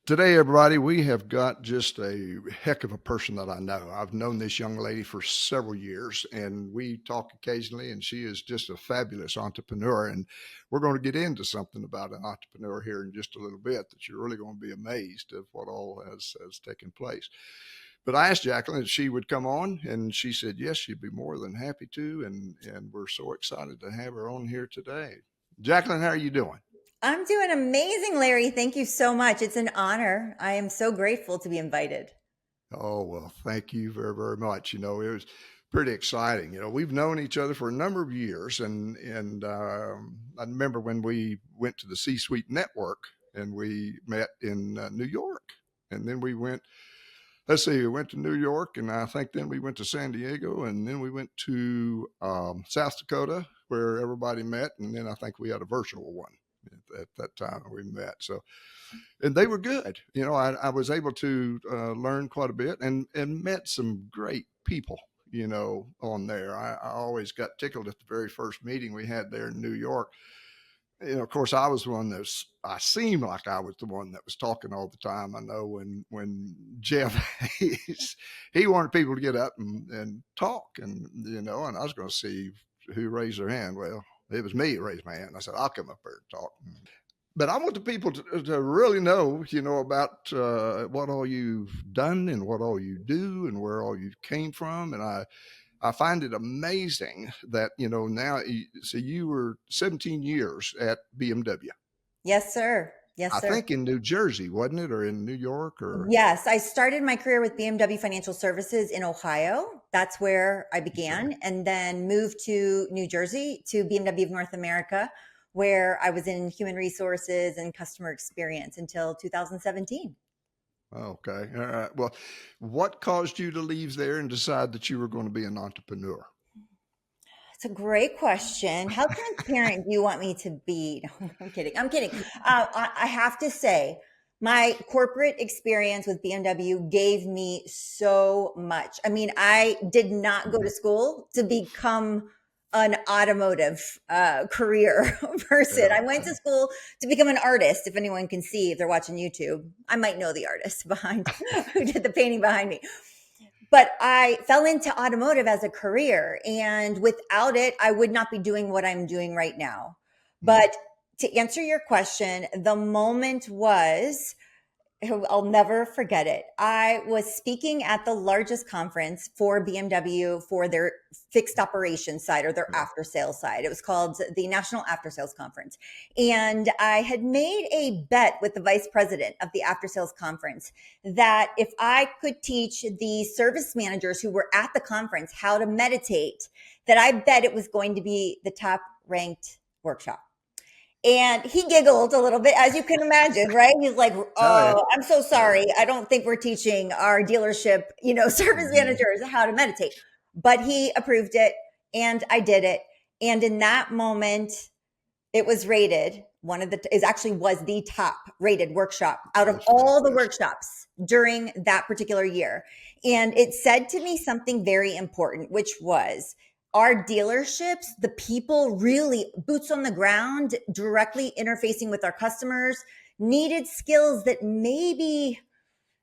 Today, everybody, we have got just a heck of a person that I know. I've known this young lady for several years, and we talk occasionally, and she is just a fabulous entrepreneur. And we're going to get into something about an entrepreneur here in just a little bit that you're really going to be amazed at what all has taken place. But I asked Jacqueline if she would come on, and she said yes, she'd be more than happy to. And we're so excited to have her on here today. Jacqueline, how are you doing? I'm doing amazing, Larry. Thank you so much. It's an honor. I am so grateful to be invited. Oh, well, thank you very, very much. It was pretty exciting. We've known each other for a number of years, and I remember when we went to the C-Suite Network and we met in New York, and then we went. Let's see, we went to New York, and I think then we went to San Diego, and then we went to South Dakota, where everybody met, and then I think we had a virtual one at that time we met. So, and they were good. I was able to learn quite a bit and met some great people, on there. I always got tickled at the very first meeting we had there in New York. Of course, I was the one I seemed like I was the one that was talking all the time. I know when Jeff, he wanted people to get up and talk, and I was going to see who raised their hand. Well, it was me who raised my hand. I said, I'll come up there and talk. But I want the people to really know, about what all you've done and what all you do and where all you came from. And I find it amazing that, now, so you were 17 years at BMW. Yes, sir. I Yes, sir. think in New Jersey, wasn't it? Or in New York or? Yes, I started my career with BMW Financial Services in Ohio. That's where I Okay. began, and then moved to New Jersey to BMW of North America, where I was in human resources and customer experience until 2017. Okay. All right. Well, what caused you to leave there and decide that you were going to be an entrepreneur? It's a great question. How transparent do you want me to be? No, I'm kidding. I'm kidding. I have to say, my corporate experience with BMW gave me so much. I mean, I did not go to Mhm. school to become an automotive career person. Yeah. I went to school to become an artist. If anyone can see, if they're watching YouTube, I might know the artist behind who did the painting behind me, but I fell into automotive as a career. And without it, I would not be doing what I'm doing right now. Mm. But to answer your question, the moment was, I'll never forget it. I was speaking at the largest conference for BMW for their fixed operations side or their Yeah. after sales side. It was called the National After Sales Conference. And I had made a bet with the vice president of the after sales conference that if I could teach the service managers who were at the conference how to meditate, that I bet it was going to be the top ranked workshop. And he giggled a little bit, as you can imagine, right? He's like, Oh, yeah. "Oh, I'm so Yeah. sorry. I don't think we're teaching our dealership, service Mhm. managers how to meditate." But he approved it and I did it. And in that moment, it was rated one of the, is actually was the top rated workshop out of That's all the fantastic. workshops during that particular year. And it said to me something very important, which was our dealerships, the people really boots on the ground, directly interfacing with our customers, needed skills that maybe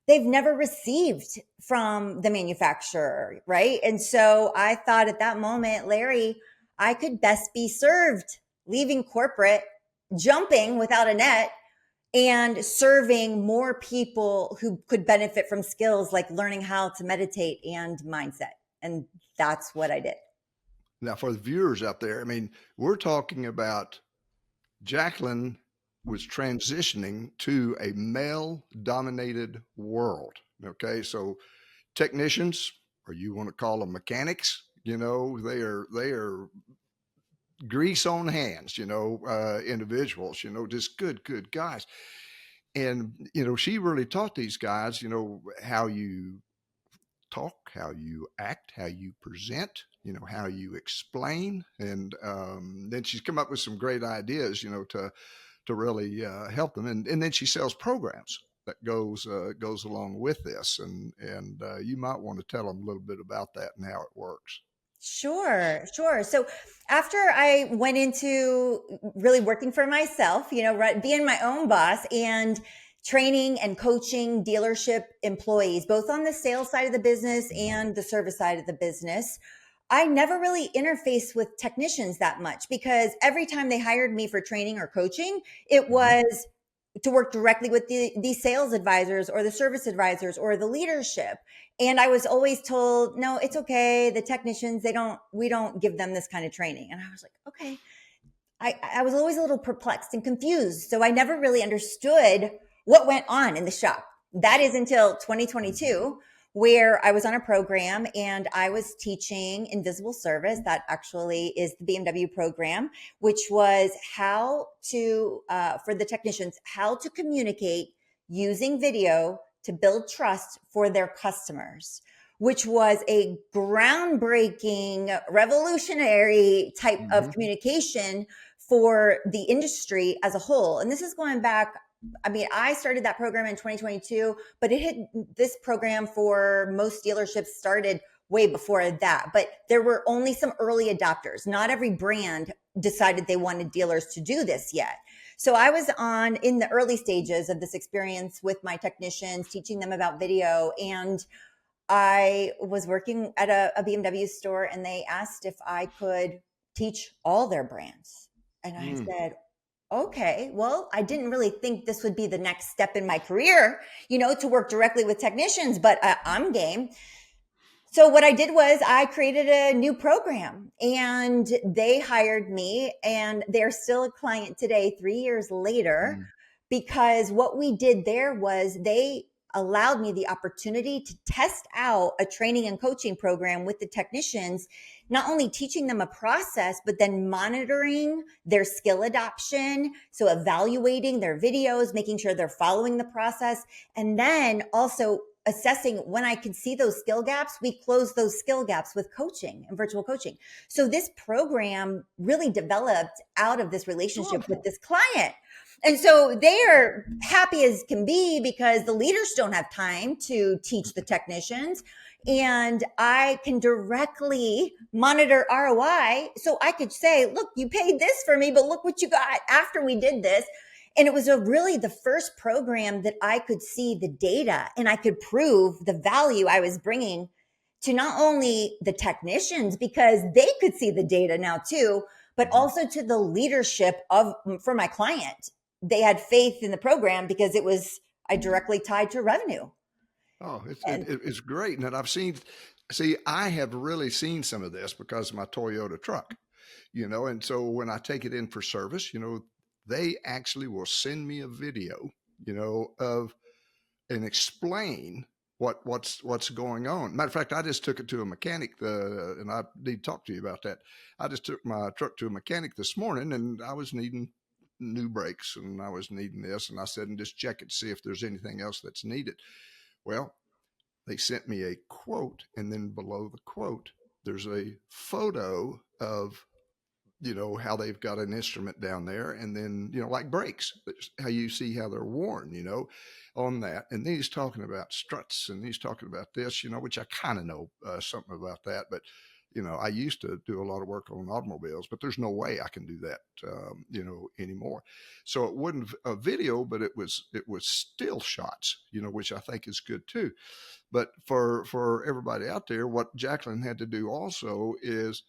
they've never received from the manufacturer, right? And so I thought at that moment, Larry, I could best be served leaving corporate, jumping without a net, and serving more people who could benefit from skills like learning how to meditate and mindset. And that's what I did. Now, for the viewers out there, I mean, we're talking about Jacqueline was transitioning to a male dominated world. Okay. So technicians, or you want to call them mechanics, they are grease on hands, individuals, just good guys. And, she really taught these guys, how you talk, how you act, how you present, how you explain. And then she's come up with some great ideas, to really help them. And then she sells programs that goes along with this. And you might want to tell them a little bit about that and how it works. Sure, sure. So after I went into really working for myself, being my own boss and training and coaching dealership employees, both on the sales side of the business and the service side of the business. I never really interfaced with technicians that much because every time they hired me for training or coaching, it was to work directly with the sales advisors or the service advisors or the leadership. And I was always told, no, it's okay. The technicians, we don't give them this kind of training. And I was like, okay. I was always a little perplexed and confused. So I never really understood what went on in the shop. That is until 2022, where I was on a program and I was teaching invisible service. That actually is the BMW program, which was how to, for the technicians, how to communicate using video to build trust for their customers, which was a groundbreaking, revolutionary type of communication for the industry as a whole. And this is going back, I mean, I started that program in 2022, but this program for most dealerships started way before that. But there were only some early adopters. Not every brand decided they wanted dealers to do this yet. So I was in the early stages of this experience with my technicians, teaching them about video. And I was working at a BMW store and they asked if I could teach all their brands. And I said, okay, well, I didn't really think this would be the next step in my career, to work directly with technicians, but I'm game. So what I did was I created a new program and they hired me and they're still a client today, 3 years later, because what we did there was they allowed me the opportunity to test out a training and coaching program with the technicians, not only teaching them a process, but then monitoring their skill adoption. So evaluating their videos, making sure they're following the process, and then also assessing when I could see those skill gaps, we close those skill gaps with coaching and virtual coaching. So this program really developed out of this relationship with this client. And so they are happy as can be because the leaders don't have time to teach the technicians. And I can directly monitor ROI. So I could say, look, you paid this for me, but look what you got after we did this. And it was really the first program that I could see the data and I could prove the value I was bringing to not only the technicians because they could see the data now too, but also to the leadership for my client. They had faith in the program because I directly tied to revenue. Oh, it's great. And I have really seen some of this because of my Toyota truck, and so when I take it in for service, they actually will send me a video, and explain what's going on. Matter of fact, I just took it to a mechanic, and I need to talk to you about that. I just took my truck to a mechanic this morning and I was needing new brakes and I was needing this. And I said, and just check it to see if there's anything else that's needed. Well, they sent me a quote, and then below the quote, there's a photo of, how they've got an instrument down there, and then, like brakes, how you see how they're worn, on that. And then he's talking about struts and he's talking about this, which I kind of know something about that, but I used to do a lot of work on automobiles, but there's no way I can do that, anymore. So it wasn't a video, but it was still shots, which I think is good too. But for everybody out there, what Jacqueline had to do also is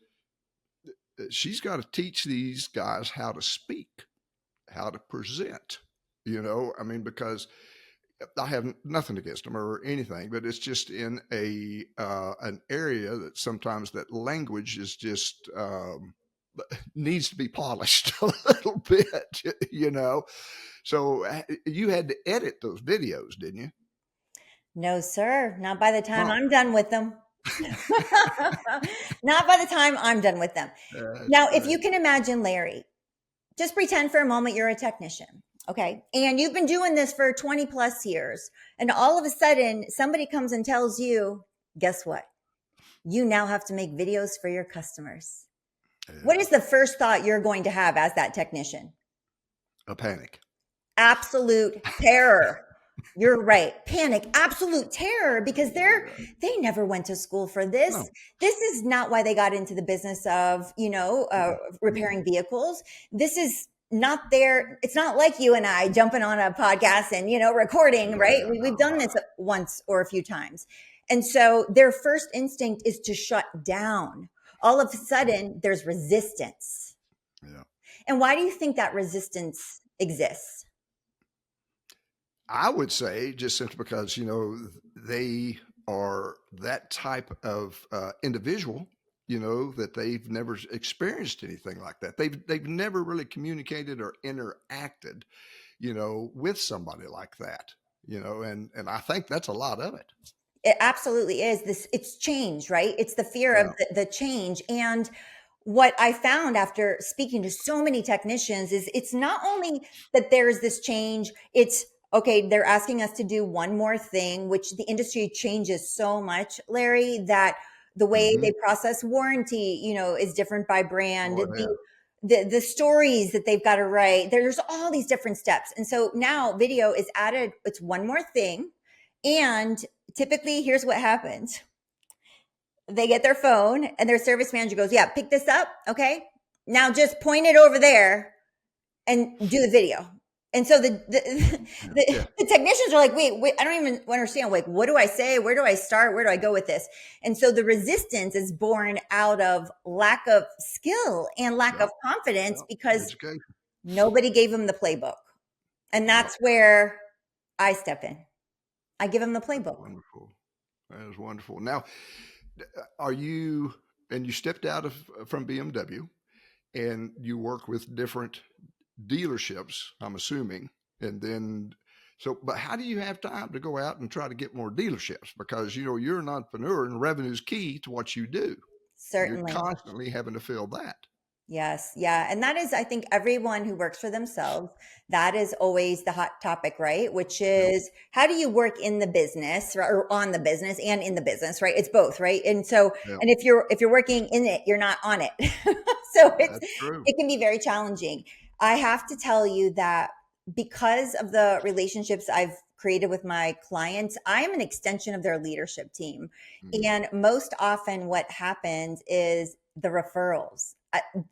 she's got to teach these guys how to speak, how to present, because I have nothing against them or anything, but it's just in an area that sometimes that language is just needs to be polished a little bit, So you had to edit those videos, didn't you? No, sir. Not by the time I'm done with them. Not by the time I'm done with them. Now, if you can imagine, Larry, just pretend for a moment you're a technician. Okay. And you've been doing this for 20 plus years. And all of a sudden somebody comes and tells you, guess what? You now have to make videos for your customers. What is the first thought you're going to have as that technician? A panic. Absolute terror. You're right. Panic, absolute terror, because they never went to school for this. No. This is not why they got into the business of, repairing vehicles. This is not there. It's not like you and I jumping on a podcast and, recording, right? Yeah, We've no, done this once or a few times. And so their first instinct is to shut down. All of a sudden, there's resistance. yeah. And why do you think that resistance exists? I would say just simply because, they are that type of individual, that they've never experienced anything like that. They've never really communicated or interacted, with somebody like that, and I think that's a lot of it. It absolutely is. It's change, right? It's the fear of Yeah. the change. And what I found after speaking to so many technicians is it's not only that there's this change, it's okay, they're asking us to do one more thing, which the industry changes so much, Larry, that the way Hmm. they process warranty, is different by brand. Oh yeah. The stories that they've got to write, there's all these different steps. And so now video is added, it's one more thing. And typically, here's what happens. They get their phone and their service manager goes, yeah, pick this up. Okay. Now just point it over there and do the video. And so Yeah. the technicians are like, wait, I don't even understand. Like, what do I say? Where do I start? Where do I go with this? And so the resistance is born out of lack of skill and lack Yep. of confidence Yep. because Education. nobody gave them the playbook. And Yep. that's where I step in. I give them the That's playbook. wonderful. That is wonderful. Now, are you and you stepped out of from BMW and you work with different dealerships, I'm assuming, and then but how do you have time to go out and try to get more dealerships? Because you're an entrepreneur and revenue is key to what you do. You're Certainly. constantly having to fill that. Yes. Yeah. And that is, I think, everyone who works for themselves, that is always the hot topic, right? Which Yep. is how do you work in the business or on the business and in the business, right? It's both, right? And so, Yep. and if you're working in it, you're not on it. So That's true. it can be very challenging. I have to tell you that because of the relationships I've created with my clients, I am an extension of their leadership team. Mhm. And most often what happens is the referrals.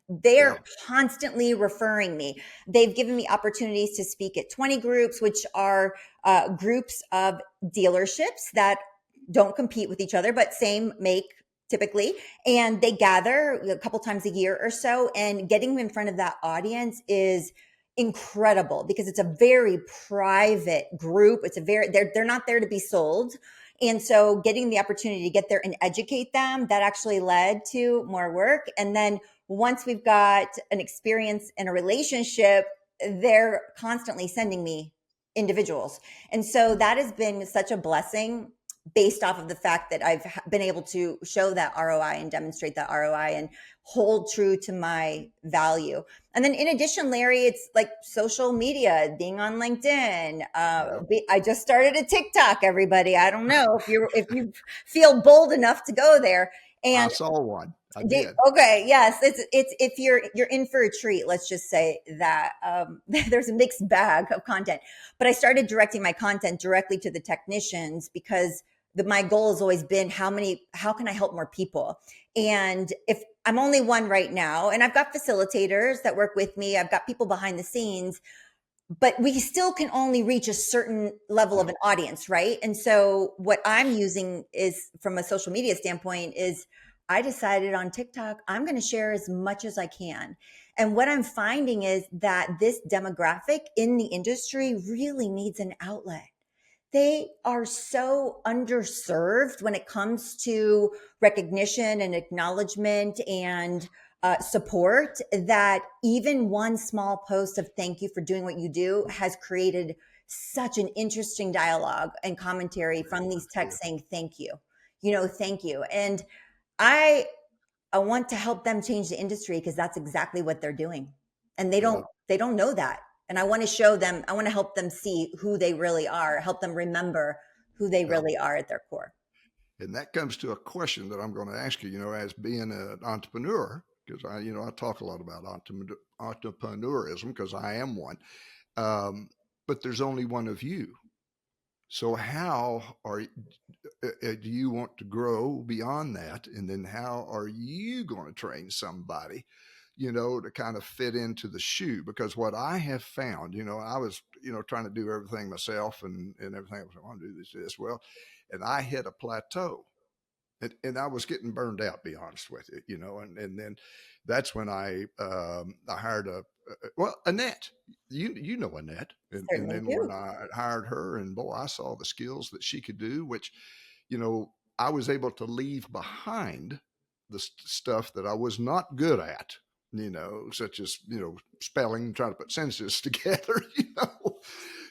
They're Yep. constantly referring me. They've given me opportunities to speak at 20 groups, which are groups of dealerships that don't compete with each other, but same make typically. And they gather a couple times a year or so. And getting them in front of that audience is incredible because it's a very private group. They're not there to be sold. And so getting the opportunity to get there and educate them, that actually led to more work. And then once we've got an experience and a relationship, they're constantly sending me individuals. And so that has been such a blessing based off of the fact that I've been able to show that ROI and demonstrate that ROI and hold true to my value. And then in addition, Larry, it's like social media, being on LinkedIn. Yep. I just started a TikTok, everybody. I don't know if you feel bold enough to go there. I And saw one. I did. okay, yes, it's if you're in for a treat. Let's just say that there's a mixed bag of content. But I started directing my content directly to the technicians because my goal has always been how can I help more people? And if I'm only one right now, and I've got facilitators that work with me, I've got people behind the scenes, but we still can only reach a certain level of Yep. an audience, right? And so what I'm using is from a social media standpoint is I decided on TikTok, I'm going to share as much as I can. And what I'm finding is that this demographic in the industry really needs an outlet. They are so underserved when it comes to recognition and acknowledgement and support that even one small post of thank you for doing what you do has created such an interesting dialogue and commentary from these Yeah. texts saying thank you, thank you. And I I want to help them change the industry because that's exactly what they're doing. And Yeah. they don't know that. And I want to show them, I want to help them see who they really are, help them remember who they Yeah. really are at their core. And that comes to a question that I'm going to ask you, as being an entrepreneur, because I talk a lot about entrepreneurism because I am one. Um, but there's only one of you. So how do you want to grow beyond that? And then how are you going to train somebody to kind of fit into the shoe. Because what I have found, I was, trying to do everything myself and everything. I was, I want to do this. Well, and I hit a plateau. And I was getting burned out, be honest with you, and then that's when I hired Annette, Annette, and Certainly then when do. I hired her, and boy, I saw the skills that she could do, which, I was able to leave behind the stuff that I was not good at, such as, spelling, trying to put sentences together,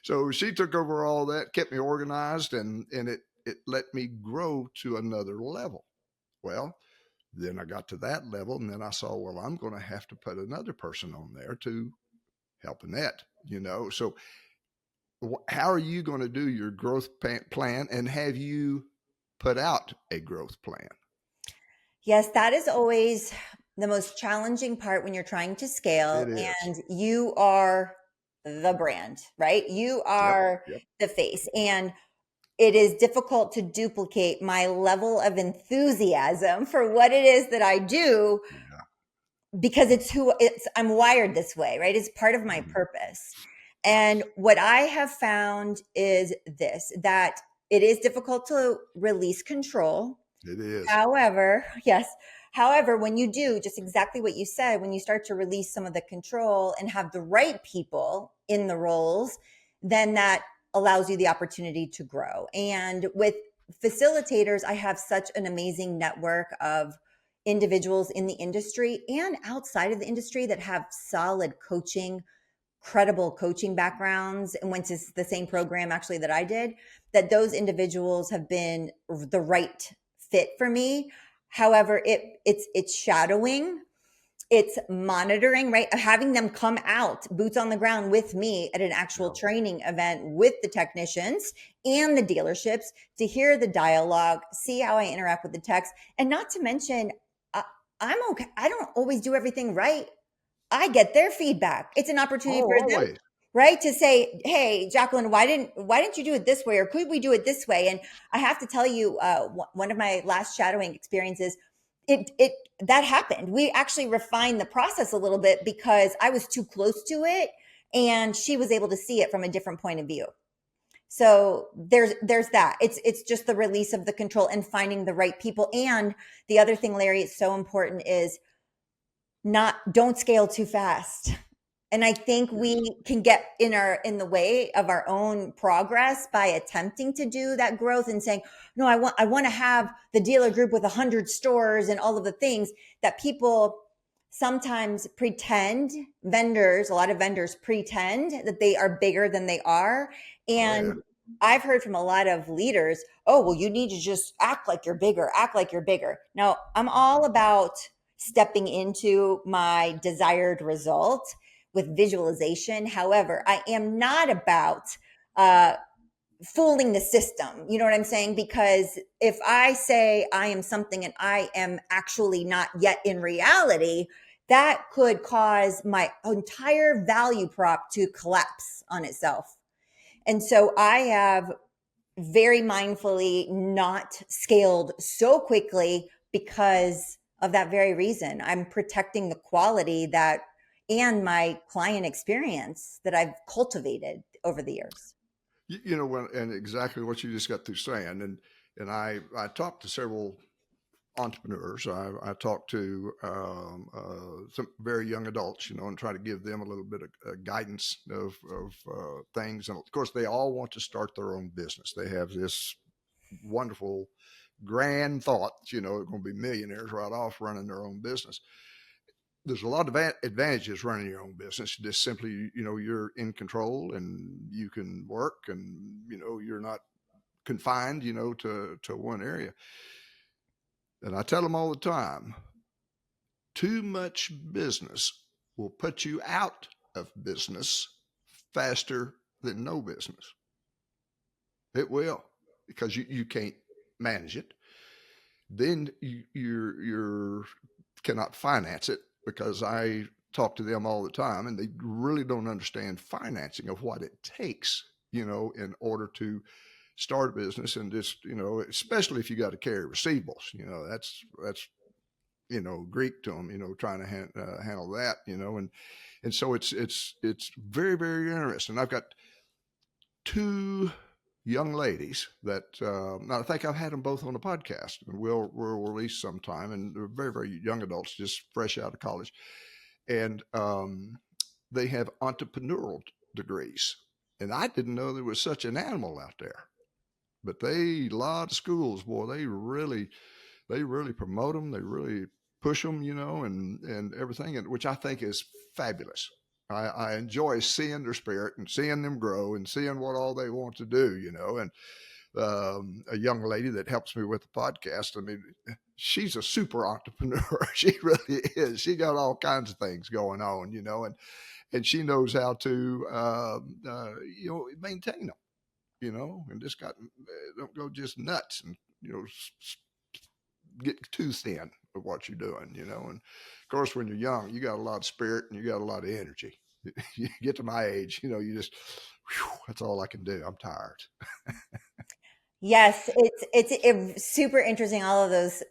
So she took over all that, kept me organized, and it let me grow to another level. Well, then I got to that level, and then I saw, well, I'm going to have to put another person on there to help Annette, So how are you going to do your growth plan, and have you put out a growth plan? Yes, that is always the most challenging part when you're trying to scale It is. and you are the brand, right? You Yep. are Yep. the face. And it is difficult to duplicate my level of enthusiasm for what it is that I do Yeah. because I'm wired this way, right? It's part of my Mhm. purpose. And what I have found is this, that it is difficult to release control. It is. However, yes. However, when you do just exactly what you said, when you start to release some of the control and have the right people in the roles, then that allows you the opportunity to grow. And with facilitators, I have such an amazing network of individuals in the industry and outside of the industry that have solid coaching, credible coaching backgrounds and went to the same program actually that I did, that those individuals have been the right fit for me. However, it's shadowing, it's monitoring, right? Having them come out boots on the ground with me at an actual Yeah. training event with the technicians and the dealerships to hear the dialogue, see how I interact with the techs, and not to mention, uh, I'm okay. I don't always do everything right. I get their feedback. It's an opportunity Oh, for them, always. right? To say, "Hey, Jacqueline, why didn't you do it this way, or could we do it this way?" And I have to tell you, one of my last shadowing experiences, it that happened. We actually refined the process a little bit because I was too close to it, and she was able to see it from a different point of view. So there's that. It's just the release of the control and finding the right people. And the other thing, Larry, it's so important is not don't scale too fast. And I think Yes. we can get in the way of our own progress by attempting to do that growth and saying, no, I want to have the dealer group with 100 stores and all of the things that people sometimes pretend, vendors, a lot of vendors pretend that they are bigger than they are. Oh, yeah. And I've heard from a lot of leaders, oh, well, you need to just act like you're bigger, act like you're bigger. Now, I'm all about stepping into my desired result with visualization. However, I am not about uh, fooling the system. You know what I'm saying? Because if I say I am something and I am actually not yet in reality, that could cause my entire value prop to collapse on itself. And so I have very mindfully not scaled so quickly because of that very reason. I'm protecting the quality that and my client experience that I've cultivated over the years. And exactly what you just got through saying, and I talked to several entrepreneurs. I talk to some very young adults, and try to give them a little bit of guidance of things. And of course, they all want to start their own business. They have this wonderful, grand thought, they're going to be millionaires right off running their own business. There's a lot of advantages running your own business. Just simply, you're in control and you can work, and you're not confined, to one area. And I tell them all the time, too much business will put you out of business faster than no business. It will, because you can't manage it. Then you're cannot finance it, because I talk to them all the time, and they really don't understand financing of what it takes, in order to start a business. And just, especially if you got to carry receivables, that's Greek to them, trying to handle that, and so it's very, very interesting. I've got two young ladies that I think I've had them both on the podcast, and we'll release sometime. And they're very, very young adults, just fresh out of college, and they have entrepreneurial degrees. And I didn't know there was such an animal out there. But a lot of schools, boy, they really promote them. They really push them, and everything, which I think is fabulous. I enjoy seeing their spirit and seeing them grow and seeing what all they want to do, and a young lady that helps me with the podcast. I mean, she's a super entrepreneur. She really is. She got all kinds of things going on, and she knows how to, maintain them, and just don't go just nuts and, get too thin of what you're doing, and of course, when you're young, you got a lot of spirit and you got a lot of energy. You get to my age, you just, that's all I can do. I'm tired. Yes, it's super interesting, all of those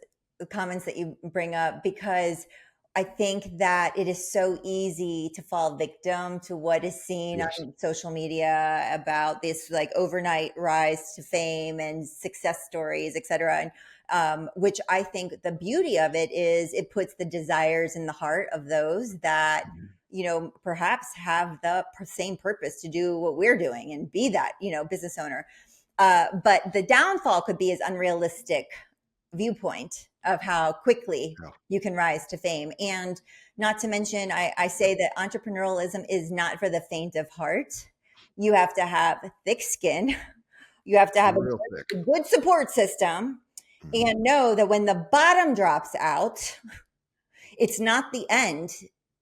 comments that you bring up, because I think that it is so easy to fall victim to what is seen Yes. on social media about this like overnight rise to fame and success stories, et cetera. And which I think the beauty of it is it puts the desires in the heart of those that, perhaps have the same purpose to do what we're doing and be that, business owner. But the downfall could be his unrealistic viewpoint of how quickly Yeah. you can rise to fame. And not to mention, I say that entrepreneurialism is not for the faint of heart. You have to have thick skin. You have to have Real thick. a good support system Mhm. and know that when the bottom drops out, it's not the end.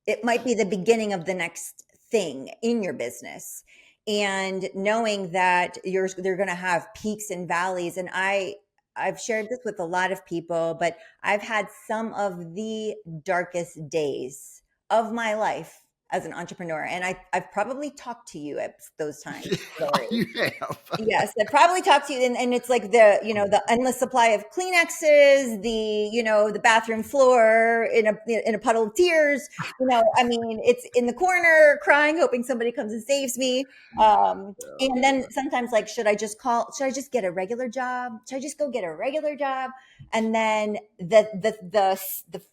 It might be the beginning of the next thing in your business. And knowing that they're going to have peaks and valleys. And I've shared this with a lot of people, but I've had some of the darkest days of my life as an entrepreneur. And I've probably talked to you at those times, Yeah, Larry. you have. Yes, I probably talked to you, and it's like the endless supply of Kleenexes, the bathroom floor in a puddle of tears. I mean, it's in the corner crying, hoping somebody comes and saves me. And then sometimes like, should I just call? Should I just get a regular job? Should I just go get a regular job? And then the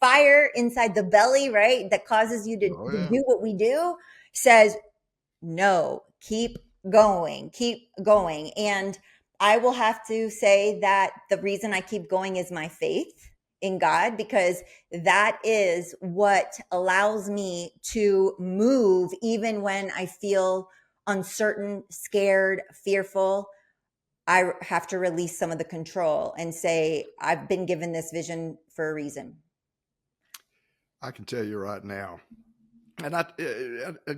fire inside the belly, right, that causes you to Oh yeah. do what we do, says no, keep going. And I will have to say that the reason I keep going is my faith in God, because that is what allows me to move even when I feel uncertain, scared, fearful. I have to release some of the control and say, I've been given this vision for a reason. I can tell you right now, and I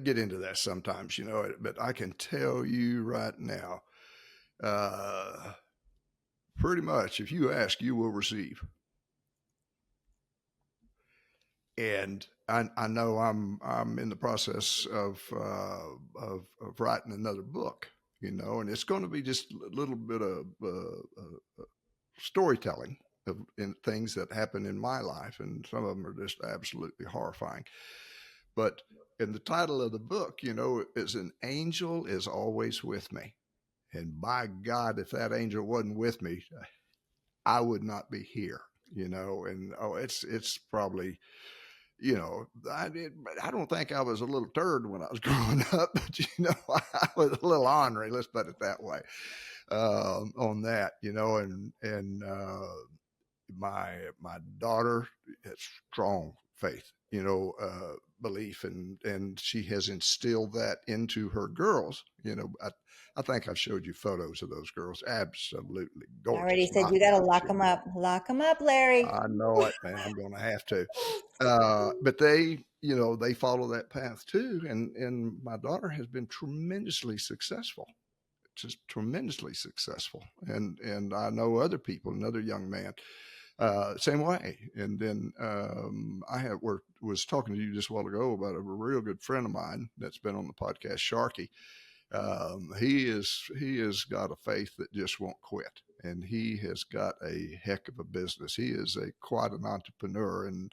get into that sometimes, but I can tell you right now, uh, pretty much if you ask, you will receive. And I know I'm in the process of writing another book, and it's going to be just a little bit of storytelling in things that happen in my life, and some of them are just absolutely horrifying. But in the title of the book, is "An Angel is Always with Me," and by God, if that angel wasn't with me, I would not be here. And it's probably, I don't think I was a little turd when I was growing up, but I was a little ornery. Let's put it that way. On that, and my daughter has strong faith, belief, and she has instilled that into her girls. I think I've showed you photos of those girls. Absolutely I already gorgeous said you got to knockouts. lock them up, Larry. I know it, man. I'm going to have to. But they follow that path too, and my daughter has been tremendously successful, just tremendously successful. And I know other people, another young man, same way. And then was talking to you just a while ago about a real good friend of mine that's been on the podcast, Sharky. He has got a faith that just won't quit, and he has got a heck of a business. He is quite an entrepreneur, and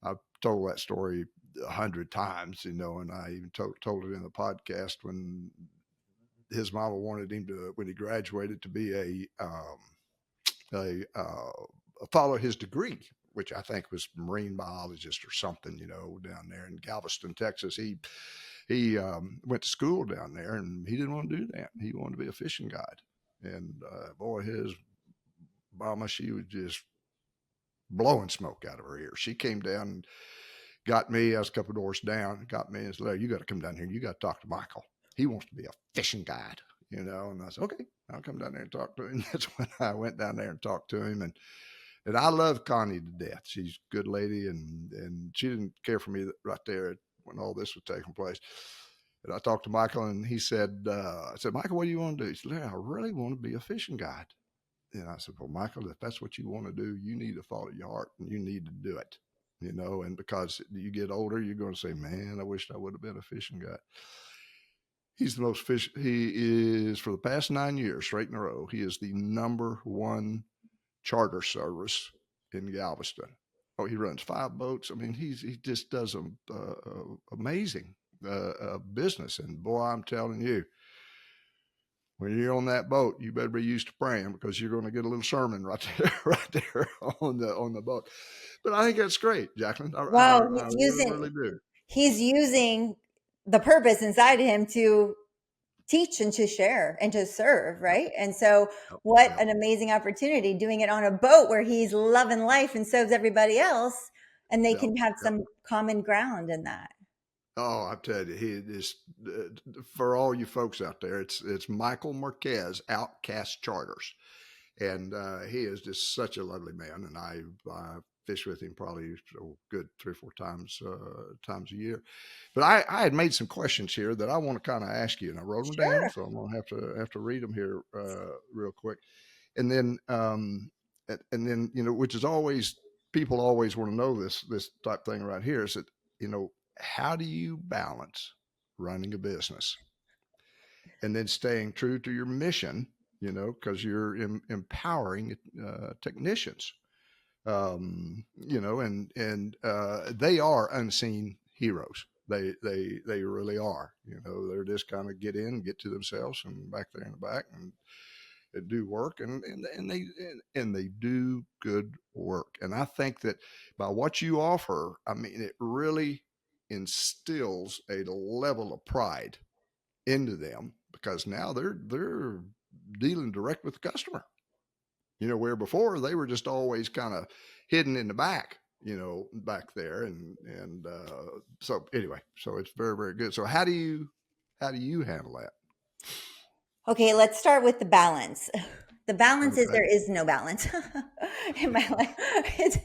I've told that story 100 times, and I even told it in the podcast when his mama wanted him to, when he graduated, to be follow his degree, which I think was marine biologist or something, down there in Galveston, Texas. He went to school down there, and he didn't want to do that. He wanted to be a fishing guide. And boy, his mama, she was just blowing smoke out of her ears. She came down and got me. I was a couple of doors down. Got me and said, "Larry, you got to come down here. You got to talk to Michael. He wants to be a fishing guide." And I said, "Okay, I'll come down there and talk to him." That's when I went down there and talked to him. And I love Connie to death. She's a good lady, and she didn't care for me right there when all this was taking place. And I talked to Michael, and he said, "I said, Michael, what do you want to do?" He said, "Larry, I really want to be a fishing guide." And I said, "Well, Michael, if that's what you want to do, you need to follow your heart, and you need to do it." And because you get older, you're going to say, "Man, I wished I would have been a fishing guide." He's the most fish. He is, for the past 9 years, straight in a row, he is the #1 charter service in Galveston. Oh, he runs 5 boats. I mean, he just does amazing business. And boy, I'm telling you, when you're on that boat, you better be used to praying, because you're going to get a little sermon right there, right there on the boat. But I think that's great, Jacqueline. Wow, I really, really do. he's using the purpose inside him to teach and to share and to serve, Yep, right? And so yep, what yep, an amazing opportunity, doing it on a boat where he's loving life and serves everybody else, and they yep, can have yep. some common ground in that. Oh, I tell you, he is, for all you folks out there. It's Michael Marquez, Outcast Charters, and he is just such a lovely man. And I fish with him probably a good 3 or 4 times a year. But I had made some questions here that I want to kind of ask you, and I wrote them down, Sure. so I'm gonna have to read them here real quick. And then which is always, people always want to know this type thing right here, is that, how do you balance running a business and then staying true to your mission, because you're empowering technicians, and they are unseen heroes. They really are. They're just kind of get to themselves and back there in the back, and do work, and they do good work. And I think that by what you offer, I mean, it really instills a level of pride into them, because now they're dealing direct with the customer. Where before they were just always kind of hidden in the back, back there, and so anyway, so it's very, very good. So how do you handle that? Okay, let's start with the balance. The balance is Okay. there is no balance in my life. It's,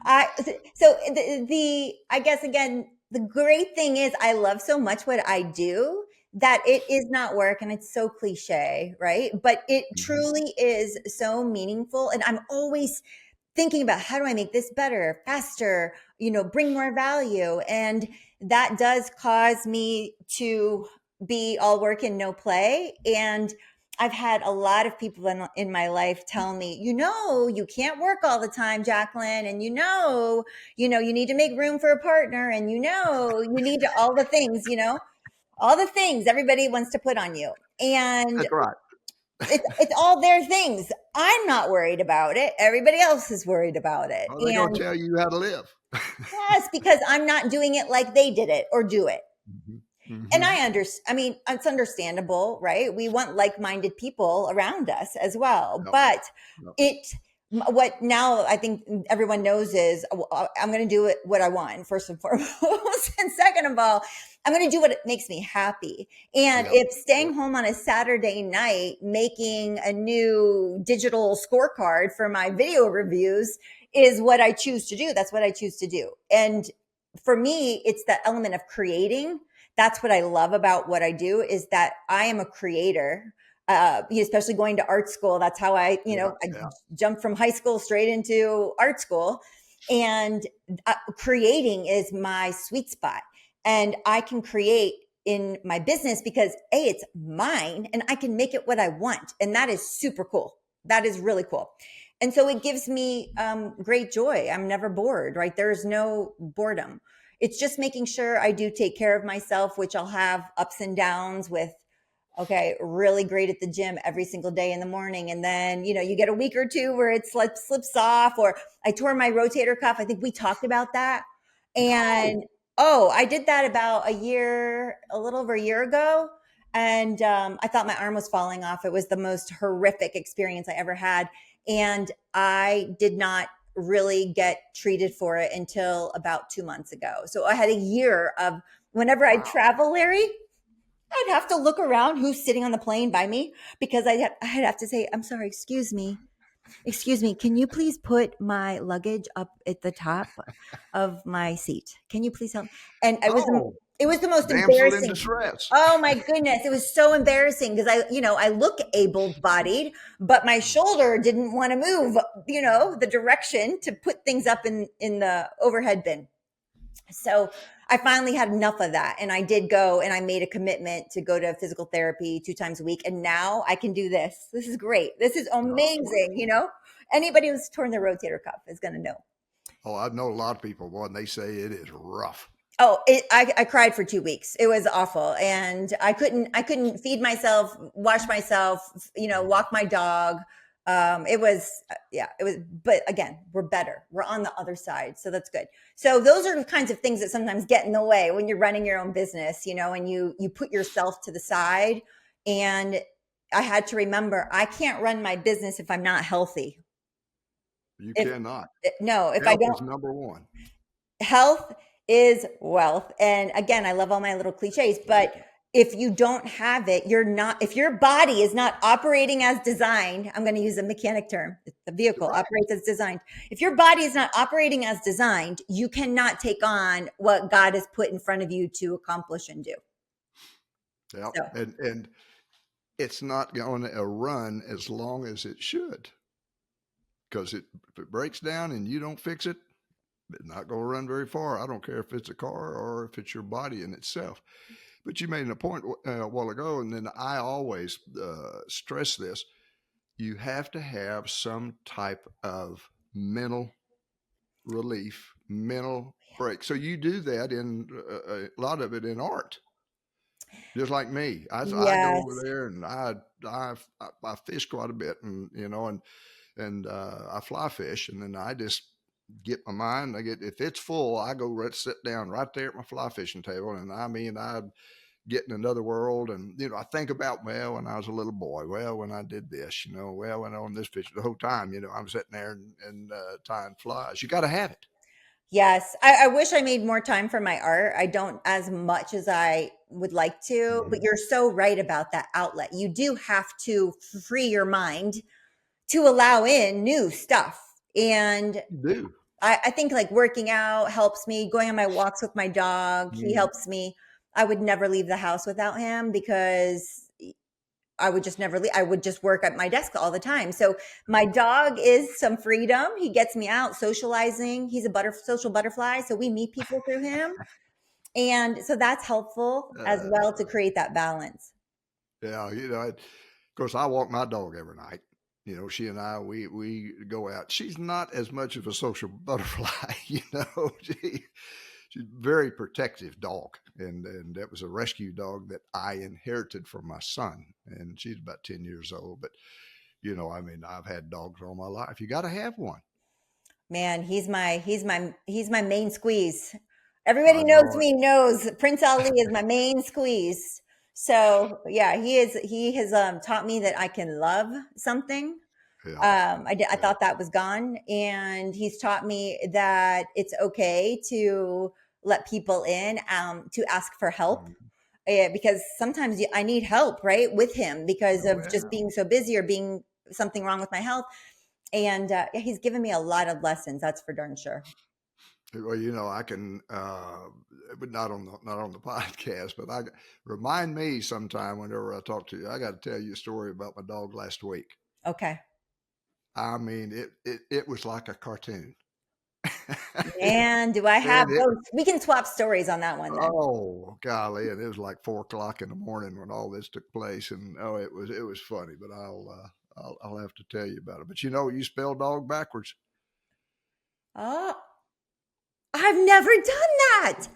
I so the I guess again the great thing is I love so much what I do that it is not work, and it's so cliche, right? But it Mm-hmm. truly is so meaningful, and I'm always thinking about how do I make this better, faster, bring more value. And that does cause me to be all work and no play. And I've had a lot of people in my life tell me, you can't work all the time, Jacqueline. And you need to make room for a partner. And you need to, all the things, all the things everybody wants to put on you. And That's right. it's all their things. I'm not worried about it. Everybody else is worried about it. Oh, they're gonna And tell you how to live. yes, because I'm not doing it like they did it or do it. Mhm. And Mhm. I mean, it's understandable, right? We want like-minded people around us as well. Yep, But yep. it, what now I think everyone knows is I'm going to do it what I want, first and foremost. And second of all, I'm going to do what makes me happy. And Yep, if staying yep. home on a Saturday night, making a new digital scorecard for my video reviews is what I choose to do, that's what I choose to do. And for me, it's the element of creating. That's what I love about what I do, is that I am a creator. Especially going to art school. That's how Yeah, I yeah. jumped from high school straight into art school. And creating is my sweet spot. And I can create in my business because it's mine and I can make it what I want. And that is super cool. That is really cool. And so it gives me great joy. I'm never bored, right? There's no boredom. It's just making sure I do take care of myself, which I'll have ups and downs with. Okay, really great at the gym every single day in the morning. And then, you get a week or two where it slips off, or I tore my rotator cuff. I think we talked about that. No. And I did that about a little over a year ago. And I thought my arm was falling off. It was the most horrific experience I ever had. And I did not really get treated for it until about 2 months ago. So I had a year of whenever I Wow. travel, Larry, I'd have to look around who's sitting on the plane by me because I'd have to say, I'm sorry, excuse me, can you please put my luggage up at the top of my seat? Can you please help? And Oh, it was the most damsel in embarrassing. distress. Oh my goodness. It was so embarrassing because I look able bodied, but my shoulder didn't want to move, the direction to put things up in the overhead bin. So I finally had enough of that. And I did go and I made a commitment to go to physical therapy 2 times a week. And now I can do this. This is great. This is Oh, amazing. Anybody who's torn their rotator cuff is going to know. oh, I know a lot of people, boy, and they say it is rough. Oh, I cried for 2 weeks. It was awful. And I couldn't feed myself, wash myself, walk my dog. It was, but again, we're better. We're on the other side. So that's good. So those are the kinds of things that sometimes get in the way when you're running your own business, and you put yourself to the side. And I had to remember, I can't run my business if I'm not healthy. You If cannot. no, if I Health is don't, number one. health is wealth. And again, I love all my little cliches, but if you don't have it, if your body is not operating as designed, I'm going to use a mechanic term. The vehicle Right. operates as designed. If your body is not operating as designed, you cannot take on what God has put in front of you to accomplish and do. Yeah. So, And it's not going to run as long as it should, because if it breaks down and you don't fix it, it's not going to run very far. I don't care if it's a car or if it's your body in itself. But you made a point a while ago, and then I always stress this: you have to have some type of mental relief, mental break. So you do that in a lot of it in art, just like me. I go over yes. there and I fish quite a bit, and I fly fish, and then I just get my mind. If it's full, I go sit down right there at my fly fishing table, and I get in another world, and I think about, well, when I was a little boy, well, when I did this, well, when on this fish, the whole time, I'm sitting there and tying flies. You got to have it. Yes. I wish I made more time for my art. I don't as much as I would like to, but Mhm. you're so right about that outlet. You do have to free your mind to allow in new stuff. And You do. I think like working out helps me, going on my walks with my dog, he Mm. helps me. I would never leave the house without him because I would just never leave. I would just work at my desk all the time. So my dog is some freedom. He gets me out socializing. He's a social butterfly. So we meet people through him. And so that's helpful as well to Uh, create that balance. yeah, of course, I walk my dog every night. She and I, we go out. She's not as much of a social butterfly, she's a very protective dog, and that was a rescue dog that I inherited from my son, and she's about 10 years old. But I've had dogs all my life. You got to have one. Man, he's my main squeeze. Everybody I knows know it. me knows Prince Ali is my main squeeze. So yeah, he has taught me that I can love something. Yeah, I yeah. thought that was gone, and he's taught me that it's okay to let people in, to ask for help. Mhm. Because sometimes I need help, right, with him because Oh of just yeah. being so busy or being something wrong with my health. And yeah, he's given me a lot of lessons. That's for darn sure. Well, I can, but not on the podcast. But remind me sometime whenever I talk to you. I got to tell you a story about my dog last week. Okay. I mean, it was like a cartoon. Man, do I have And it, those? We can swap stories on that one then. oh golly, and it was like 4 o'clock in the morning when all this took place, and oh, it was funny. But I'll have to tell you about it. But you spell dog backwards. Oh, I've never done that.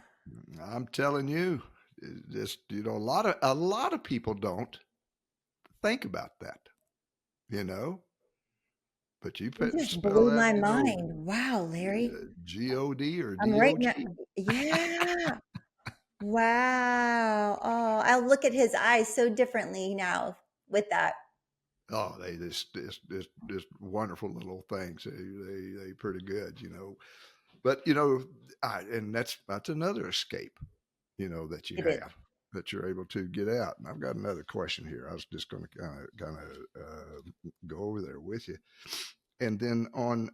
I'm telling you, just a lot of people don't think about that, you know. But you You just spell blew that, my mind. Wow, Larry. God or I'm right now. dog. Yeah. Wow. Oh, I'll look at his eyes so differently now with that. Oh, they just wonderful little things. They pretty good, But and that's another escape, that you It is. have, that you're able to get out. And I've got another question here. I was just going to kind of go over there with you, and then on.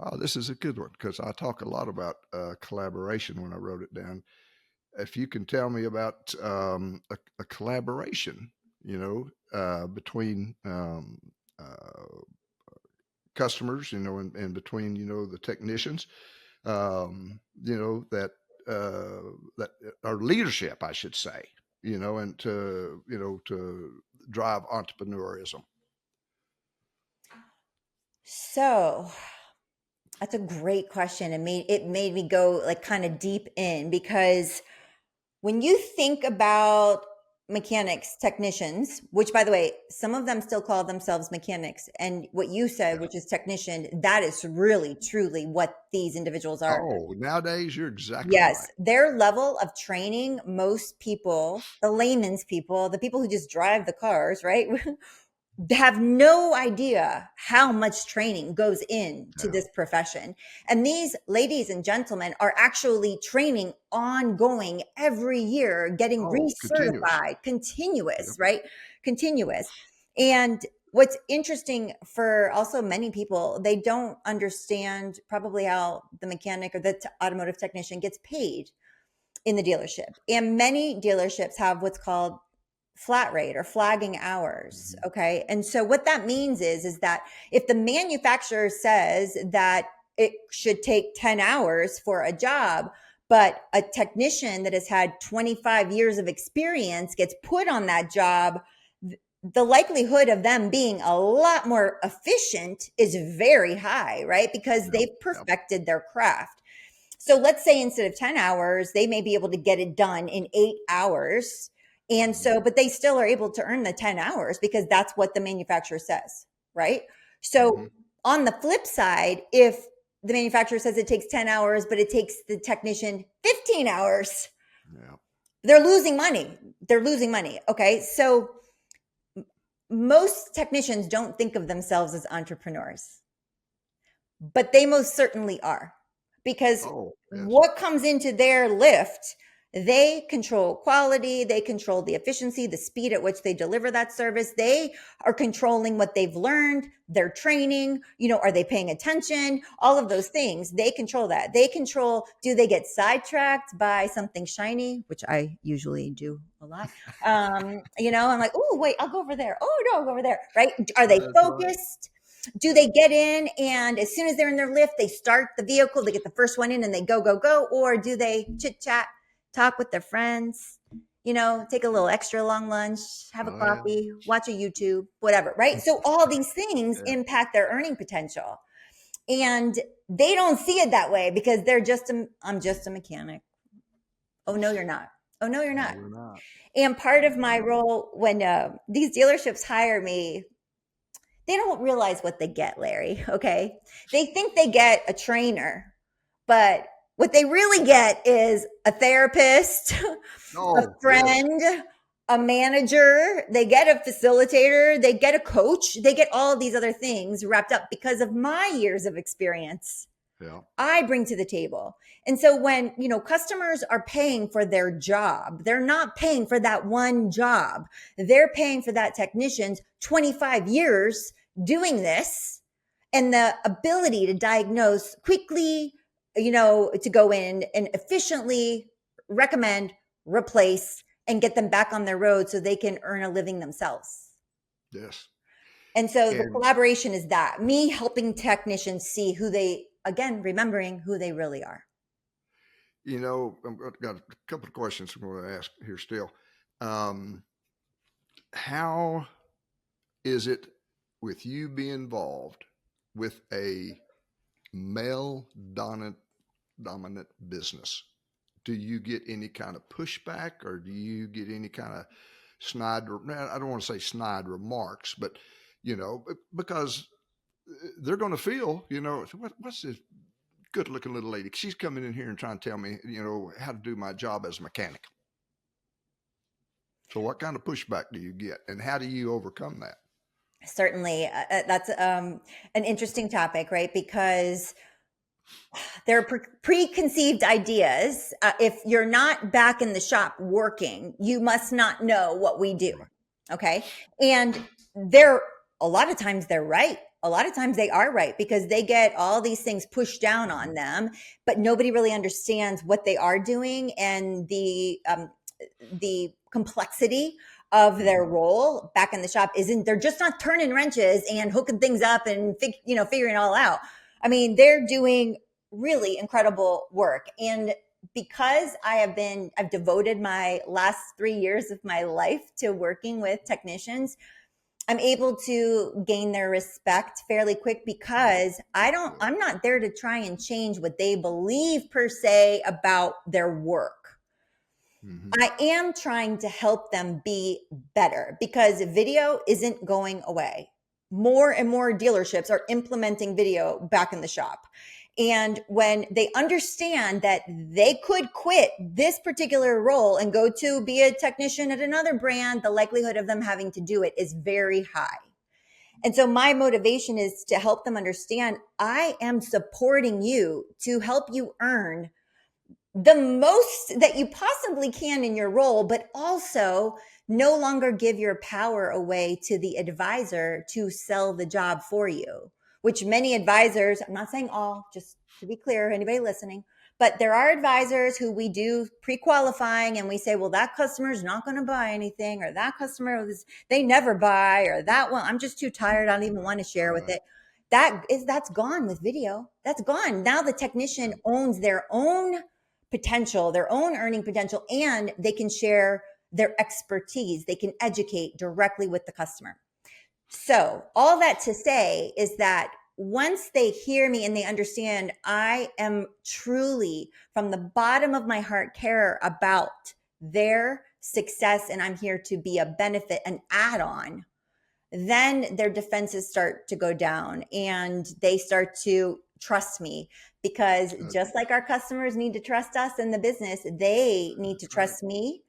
Oh, this is a good one because I talk a lot about collaboration when I wrote it down. If you can tell me about a collaboration, between uh, customers, and between the technicians, that our leadership, I should say, and to drive entrepreneurism. So that's a great question. It made me go like kind of deep in because when you think about mechanics, technicians, which by the way, some of them still call themselves mechanics, and what you said, Yeah. which is technician, that is really truly what these individuals are. Oh, nowadays you're exactly Yes, right. their level of training, most people, the layman's people, the people who just drive the cars, right? Have no idea how much training goes into Yeah. this profession. And these ladies and gentlemen are actually training ongoing every year, getting Oh, continuous. recertified, continuous, Yep. right? Continuous. And what's interesting for also many people, they don't understand probably how the mechanic or the automotive technician gets paid in the dealership. And many dealerships have what's called flat rate or flagging hours. Mhm. Okay. And so what that means is that if the manufacturer says that it should take 10 hours for a job, but a technician that has had 25 years of experience gets put on that job, the likelihood of them being a lot more efficient is very high, right? Because Yep. they've Yep. perfected their craft. So let's say instead of 10 hours, they may be able to get it done in 8 hours. And Mhm. so, but they still are able to earn the 10 hours because that's what the manufacturer says, right? So, Mhm. on the flip side, if the manufacturer says it takes 10 hours, but it takes the technician 15 hours, Yeah. they're losing money. They're losing money. Okay. So, most technicians don't think of themselves as entrepreneurs, but they most certainly are because Oh, yes. what comes into their lift, they control quality, they control the efficiency, the speed at which they deliver that service. They are controlling what they've learned, their training, are they paying attention? All of those things, they control that. They control, do they get sidetracked by something shiny, which I usually do a lot. I'm like, oh, wait, I'll go over there. Oh, no, I'll go over there. Right? Are they That's right. focused? Do Yeah. they get in and as soon as they're in their lift, they start the vehicle, they get the first one in and they go, go, go? Or do they chit chat, talk with their friends, take a little extra long lunch, have a Oh, yeah. coffee, watch a YouTube, whatever, right? So all these things Yeah. impact their earning potential. And they don't see it that way because I'm just a mechanic. Oh, no, you're not. Oh, no, you're No, not. we're not. And part of my role when these dealerships hire me, they don't realize what they get, Larry. Okay. They think they get a trainer, but what they really get is a therapist, a Oh, yes. friend, a manager. They get a facilitator, they get a coach, they get all of these other things wrapped up because of my years of experience Yeah. I bring to the table. And so when, customers are paying for their job, they're not paying for that one job. They're paying for that technician's 25 years doing this and the ability to diagnose quickly, to go in and efficiently recommend, replace, and get them back on their road so they can earn a living themselves. Yes. And so the And, collaboration is that me helping technicians see who they, again, remembering who they really are. I've got a couple of questions I'm going to ask here still. Um, how is it with you being involved with a male dominant business? Do you get any kind of pushback, or do you get any kind of snide, I don't want to say snide remarks, but, because they're going to feel, what's this good looking little lady? She's coming in here and trying to tell me, how to do my job as a mechanic. So what kind of pushback do you get, and how do you overcome that? Certainly, that's an interesting topic, right? Because there are preconceived ideas. If you're not back in the shop working, you must not know what we do. Right. Okay. And they're, a lot of times they're right. A lot of times they are right because they get all these things pushed down on them, but nobody really understands what they are doing and the complexity of their Mhm. role back in the shop isn't, they're just not turning wrenches and hooking things up and figuring it all out. I mean, they're doing really incredible work. And because I've devoted my last 3 years of my life to working with technicians, I'm able to gain their respect fairly quick because Good. I'm not there to try and change what they believe per se about their work. Hmm. I am trying to help them be better because video isn't going away. More and more dealerships are implementing video back in the shop. And when they understand that they could quit this particular role and go to be a technician at another brand, the likelihood of them having to do it is very high. And so my motivation is to help them understand I am supporting you to help you earn the most that you possibly can in your role, but also no longer give your power away to the advisor to sell the job for you, which many advisors, I'm not saying all, just to be clear, anybody listening, but there are advisors who we do pre-qualifying and we say, well, that customer is not going to buy anything, or that customer they never buy, or that one, I'm just too tired. I don't even want to share with Right. it. That's gone with video. That's gone. Now the technician Yeah. owns their own potential, their own earning potential, and they can share their expertise. They can educate directly with the customer. So, all that to say is that once they hear me and they understand I am truly from the bottom of my heart care about their success and I'm here to be a benefit, an add on, then their defenses start to go down and they start to trust me because That's just like our customers need to trust us in the business, they need to right. trust me,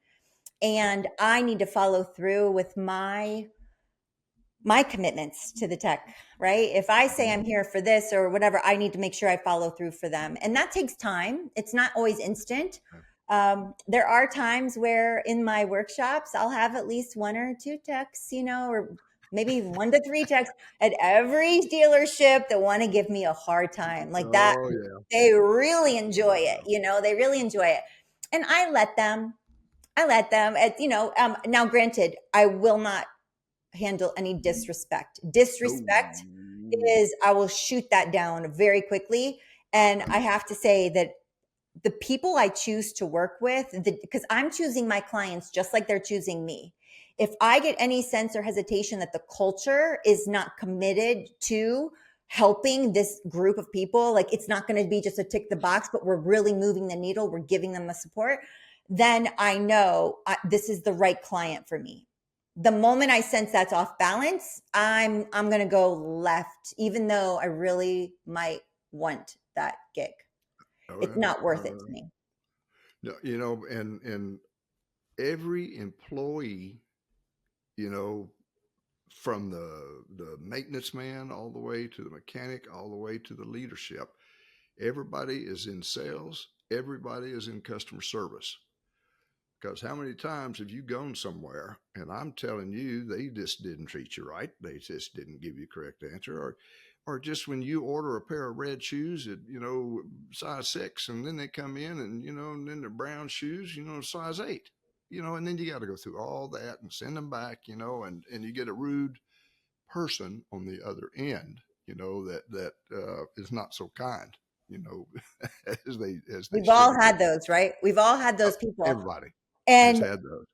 and I need to follow through with my commitments to the tech, right? If I say I'm Mhm. here for this or whatever, I need to make sure I follow through for them. And that takes time. It's not always instant. There are times where in my workshops, I'll have at least one or two techs, or maybe 1 to 3 techs at every dealership that want to give me a hard time like that. Oh yeah. They really enjoy it. Yeah. They really enjoy it. And I let them now granted, I will not handle any disrespect. Oh. Disrespect is, I will shoot that down very quickly. And I have to say that the people I choose to work with, because I'm choosing my clients just like they're choosing me. If I get any sense or hesitation that the culture is not committed to helping this group of people, like it's not going to be just a tick the box, but we're really moving the needle, we're giving them the support, then I know this is the right client for me. The moment I sense that's off balance, I'm going to go left, even though I really might want that gig. Oh It's yeah. not worth it to me. No, and every employee, you know, from the maintenance man all the way to the mechanic, all the way to the leadership, everybody is in sales. Everybody is in customer service. Because how many times have you gone somewhere and I'm telling you they just didn't treat you right? They just didn't give you correct answer, or just when you order a pair of red shoes at size 6, and then they come in and and then they're brown shoes, size 8, and then you got to go through all that and send them back, and you get a rude person on the other end, that is not so kind, you know, as they We've all should be. had those, right? We've all had Oh, those people. everybody has And had those.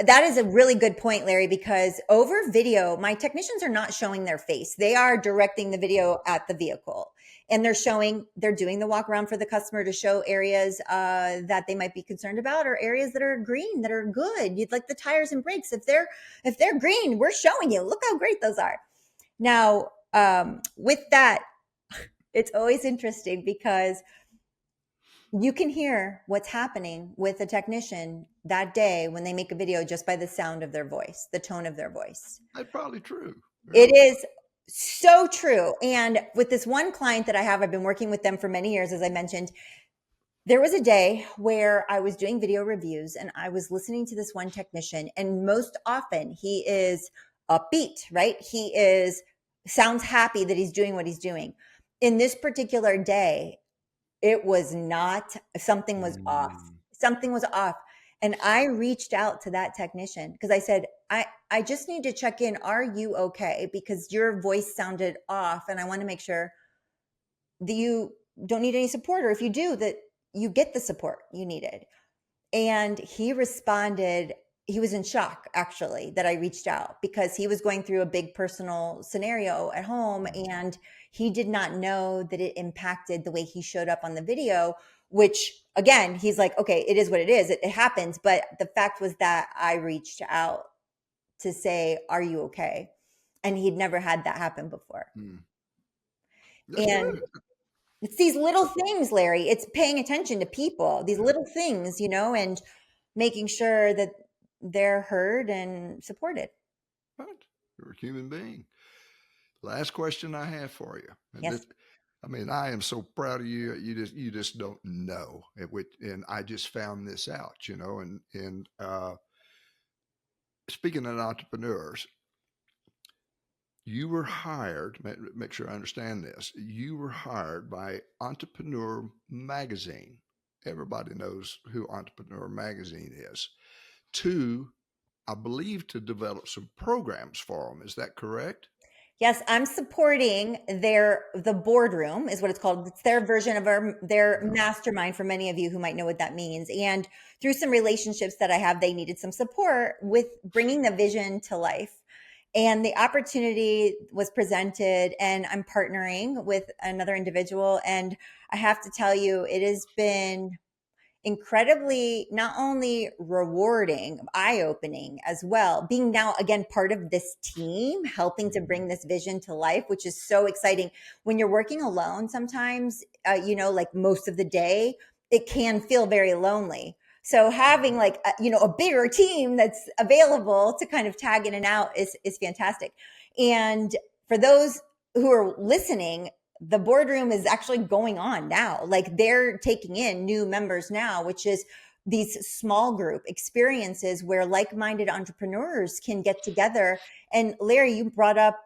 that is a really good point, Larry, because over video, my technicians are not showing their face. They are directing the video at the vehicle, and they're doing the walk around for the customer to show areas that they might be concerned about, or areas that are green, that are good. You'd like the tires and brakes. If they're green, we're showing you. Look how great those are. Now, with that, it's always interesting because you can hear what's happening with a technician that day when they make a video just by the sound of their voice, the tone of their voice. That's probably true. Yeah. It is so true. And with this one client that I have, I've been working with them for many years, as I mentioned. There was a day where I was doing video reviews and I was listening to this one technician, and most often he is upbeat, right? Sounds happy that he's doing what he's doing. In this particular day, it was not, something was off. Mm. Something was off. And I reached out to that technician because I said, I just need to check in. Are you okay? Because your voice sounded off and I want to make sure that you don't need any support, or if you do, that you get the support you needed. And he responded, he was in shock actually that I reached out, because he was going through a big personal scenario at home and he did not know that it impacted the way he showed up on the video, which again, he's like, okay, it is what it is. It happens. But the fact was that I reached out to say, are you okay? And he'd never had that happen before. Mm. That's And good. it's these little things, Larry. It's paying attention to people, these little things, and making sure that they're heard and supported. Right. You're a human being. Last question I have for you. And Yes. this, I mean, I am so proud of you. You just don't know. And I just found this out, and speaking of entrepreneurs, you were hired, make sure I understand this. You were hired by Entrepreneur Magazine. Everybody knows who Entrepreneur Magazine is. To, I believe, to develop some programs for them. Is that correct? Yes, I'm supporting the boardroom is what it's called. It's their version of their Yeah. mastermind, for many of you who might know what that means. And through some relationships that I have, they needed some support with bringing the vision to life. And the opportunity was presented, and I'm partnering with another individual. And I have to tell you, it has been incredibly not only rewarding, eye-opening as well, being now again part of this team, helping to bring this vision to life, which is so exciting. When you're working alone, sometimes, like most of the day, it can feel very lonely. So having like a bigger team that's available to kind of tag in and out is fantastic. And for those who are listening, the boardroom is actually going on now. Like they're taking in new members now, which is these small group experiences where like-minded entrepreneurs can get together. And Larry, you brought up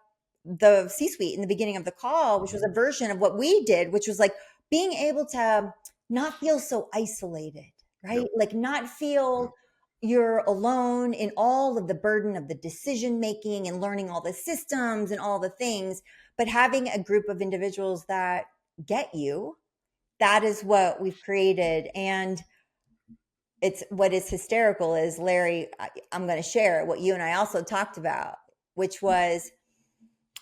the C-suite in the beginning of the call, which was a version of what we did, which was like being able to not feel so isolated, right? Yep. Like not Yep. feel you're alone in all of the burden of the decision making and learning all the systems and all the things, but having a group of individuals that get you. That is what we've created. And it's what is hysterical is, Larry, I'm going to share what you and I also talked about, which was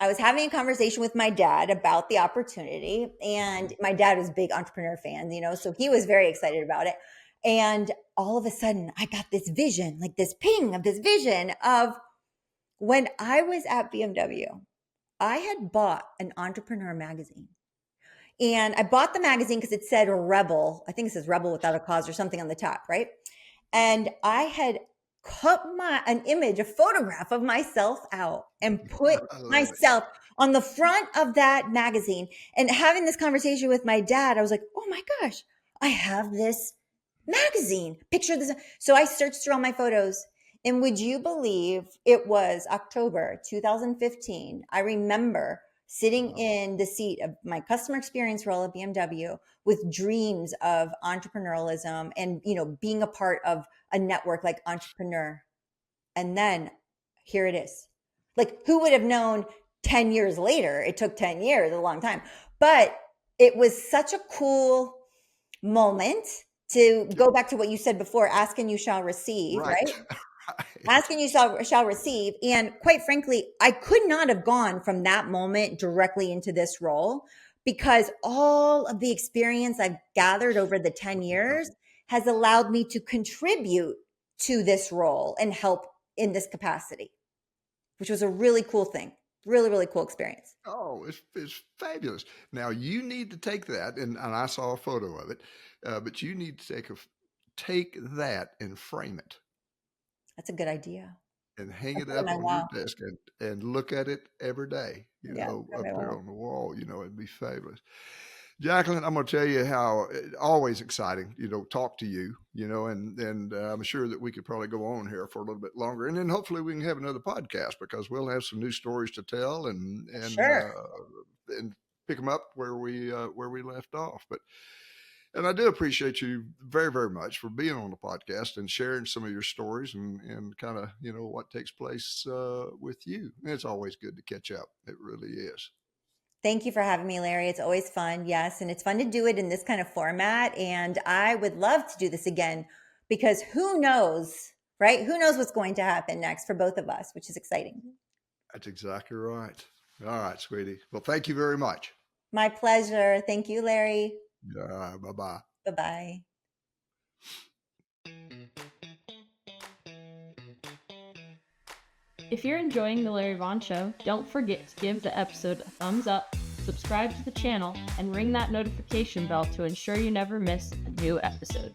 I was having a conversation with my dad about the opportunity, and my dad was a big entrepreneur fan, so he was very excited about it. And all of a sudden I got this vision, like this ping of this vision of when I was at BMW, I had bought an entrepreneur magazine. And I bought the magazine because it said Rebel. I think it says Rebel Without a Cause or something on the top, right? And I had cut an image, a photograph of myself out and put I love it. myself on the front of that magazine. And having this conversation with my dad, I was like, oh my gosh, I have this magazine. Picture this. So I searched through all my photos. And would you believe it was October 2015? I remember sitting Wow. in the seat of my customer experience role at BMW with dreams of entrepreneurialism and, being a part of a network like Entrepreneur. And then here it is. Like, who would have known 10 years later. It took 10 years, a long time. But it was such a cool moment to Yep. go back to what you said before, ask and you shall receive, Right. right? Right. Ask and you shall receive. And quite frankly, I could not have gone from that moment directly into this role because all of the experience I've gathered over the 10 years has allowed me to contribute to this role and help in this capacity, which was a really cool thing. Really, really cool experience. Oh, it's fabulous. Now you need to take that, and I saw a photo of it, but you need to take that and frame it That's a good idea. and hang I'll it put it in up my on your wall. desk and look at it every day, Yeah, put it in up my there wall. on the wall. It'd be fabulous. Jacqueline, I'm going to tell you how always exciting, talk to you, and I'm sure that we could probably go on here for a little bit longer, and then hopefully we can have another podcast because we'll have some new stories to tell Sure. and pick them up where we left off. And I do appreciate you very, very much for being on the podcast and sharing some of your stories and kind of, what takes place with you. And it's always good to catch up. It really is. Thank you for having me, Larry. It's always fun. Yes. And it's fun to do it in this kind of format. And I would love to do this again because who knows, right? Who knows what's going to happen next for both of us, which is exciting. That's exactly right. All right, sweetie. Well, thank you very much. My pleasure. Thank you, Larry. All right, bye-bye. Bye bye. If you're enjoying The Larry Vaughn Show, don't forget to give the episode a thumbs up, subscribe to the channel, and ring that notification bell to ensure you never miss a new episode.